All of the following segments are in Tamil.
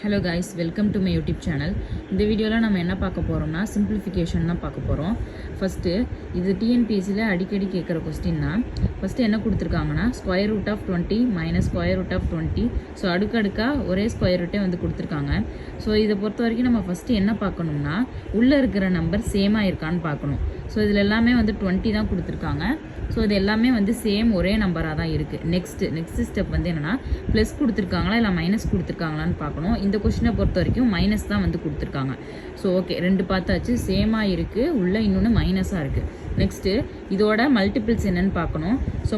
Hello guys, welcome to my YouTube channel. இந்த வீடியோவில் நம்ம என்ன பார்க்க போகிறோம்னா சிம்பிளிஃபிகேஷன் தான் பார்க்க போகிறோம். ஃபஸ்ட்டு இது டிஎன்பிஎஸ்சியில் அடிக்கடி கேட்குற கொஸ்டின்னா, ஃபஸ்ட்டு என்ன கொடுத்துருக்காங்கன்னா square root of 20 minus square root of 20. So அடுக்கடுக்காக ஒரே ஸ்கொயர் ரூட்டே வந்து கொடுத்துருக்காங்க. ஸோ இதை பொறுத்த வரைக்கும் நம்ம ஃபஸ்ட்டு என்ன பார்க்கணும்னா உள்ளே இருக்கிற நம்பர் சேமாக இருக்கான்னு பார்க்கணும். ஸோ இதில் எல்லாமே வந்து 20 தான் கொடுத்துருக்காங்க. ஸோ இது எல்லாமே வந்து சேம் ஒரே நம்பராக தான் இருக்குது. நெக்ஸ்ட் ஸ்டெப் வந்து என்னென்னா ப்ளஸ் கொடுத்துருக்காங்களா இல்லை மைனஸ் கொடுத்துருக்காங்களான்னு பார்க்கணும். இந்த கொஸ்டினை பொறுத்த வரைக்கும் மைனஸ் தான் வந்து கொடுத்துருக்காங்க. ஸோ ஓகே, ரெண்டு பார்த்தாச்சு, சேமாக இருக்குது, உள்ளே இன்னொன்று மைனஸாக இருக்குது. நெக்ஸ்ட்டு இதோட மல்டிபிள்ஸ் என்னென்னு பார்க்கணும். ஸோ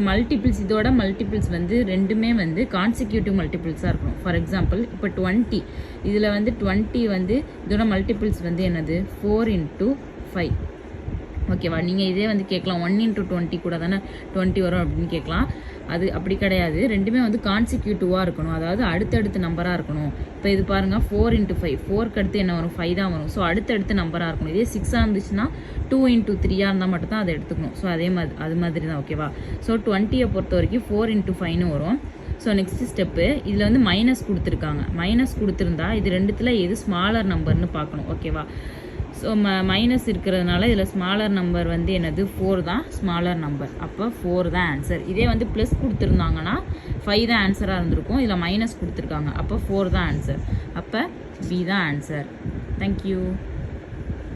இதோட மல்டிபிள்ஸ் வந்து ரெண்டுமே வந்து கான்சிக்யூட்டிவ் மல்டிபிள்ஸாக இருக்கணும். ஃபார் எக்ஸாம்பிள் இப்போ 20, இதில் வந்து 20 வந்து இதோட மல்டிபிள்ஸ் வந்து என்னது 4 × 5. ஓகேவா? நீங்கள் இதே வந்து கேட்கலாம் 1 × 20 கூட தானே 20 வரும் அப்படின்னு கேட்கலாம். அது அப்படி கிடையாது, ரெண்டுமே வந்து கான்சிக்யூட்டிவாக இருக்கணும், அதாவது அடுத்தடுத்த நம்பராக இருக்கணும். இப்போ இது பாருங்கள் 4 × 5, 4க்கு அடுத்து என்ன வரும் 5 தான் வரும். ஸோ அடுத்தடுத்த நம்பராக இருக்கணும். இதே 6ஆக இருந்துச்சுன்னா 2 × 3 இருந்தால் மட்டும் தான் அதை எடுத்துக்கணும். ஸோ அது மாதிரி தான். ஓகேவா? ஸோ 20 பொறுத்த வரைக்கும் 4 × 5ன்னு வரும். ஸோ நெக்ஸ்ட் ஸ்டெப்பு இதில் வந்து மைனஸ் கொடுத்துருக்காங்க. மைனஸ் கொடுத்துருந்தா இது ரெண்டுத்தில் எது ஸ்மாலர் நம்பர்னு பார்க்கணும். ஓகேவா? ஸோ மைனஸ் இருக்கிறதுனால இதில் ஸ்மாலர் நம்பர் வந்து என்னது 4 தான் ஸ்மாலர் நம்பர். அப்போ 4 தான் ஆன்சர். இதே வந்து ப்ளஸ் கொடுத்துருந்தாங்கன்னா 5 தான் ஆன்சராக இருந்திருக்கும். இதில் மைனஸ் கொடுத்துருக்காங்க, அப்போ 4 தான் ஆன்சர். அப்போ பி தான் ஆன்சர். தேங்க்யூ.